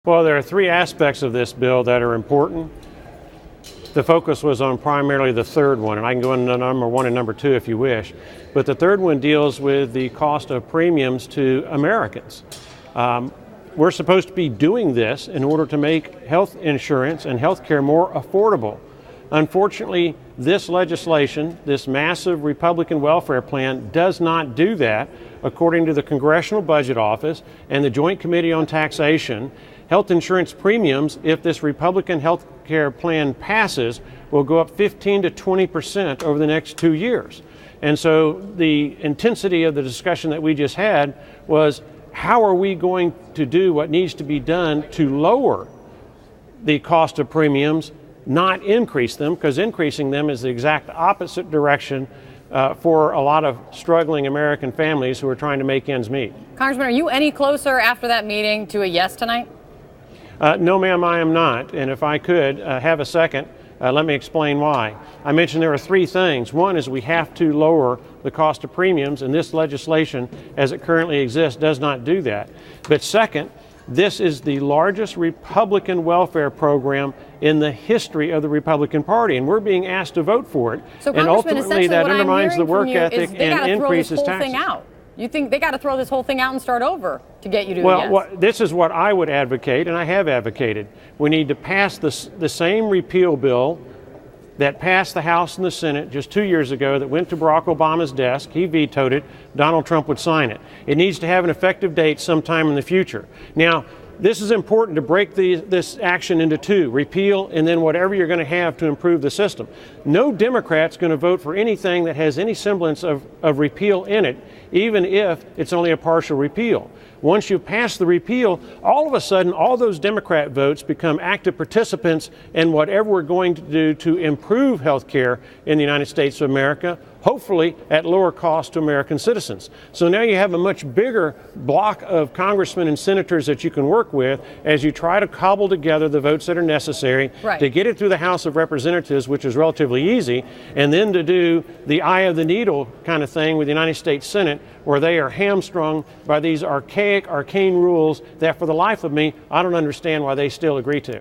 Well, there are three aspects of this bill that are important. The focus was on primarily the third one, and I can go into number one and number two if you wish. But the third one deals with the cost of premiums to Americans. We're supposed to be doing this in order to make health insurance and health care more affordable. Unfortunately, this legislation, this massive Republican welfare plan, does not do that. According to the Congressional Budget Office and the Joint Committee on Taxation, health insurance premiums, if this Republican health care plan passes, will go up 15 to 20% over the next 2 years. And so the intensity of the discussion that we just had was, how are we going to do what needs to be done to lower the cost of premiums, not increase them, because increasing them is the exact opposite direction for a lot of struggling American families who are trying to make ends meet. Congressman, are you any closer after that meeting to a yes tonight? No, ma'am, I am not. And if I could have a second, let me explain why. I mentioned there are three things. One is we have to lower the cost of premiums, and this legislation, as it currently exists, does not do that. But second, this is the largest Republican welfare program in the history of the Republican Party, and we're being asked to vote for it. So, and ultimately, that undermines the work ethic and increases taxes. You think they got to throw this whole thing out and start over to get you to well, a yes? Well, this is what I would advocate, and I have advocated. We need to pass the same repeal bill that passed the House and the Senate just 2 years ago, that went to Barack Obama's desk. He vetoed it. Donald Trump would sign it. It needs to have an effective date sometime in the future. Now, this is important to break this action into two: repeal and then whatever you're going to have to improve the system. No Democrat's going to vote for anything that has any semblance of repeal in it, even if it's only a partial repeal. Once you pass the repeal, all of a sudden, all those Democrat votes become active participants in whatever we're going to do to improve health care in the United States of America, hopefully at lower cost to American citizens. So now you have a much bigger block of congressmen and senators that you can work with as you try to cobble together the votes that are necessary to get it through the House of Representatives, which is relatively easy, and then to do the eye of the needle kind of thing with the United States Senate, where they are hamstrung by these archaic, arcane rules that for the life of me, I don't understand why they still agree to.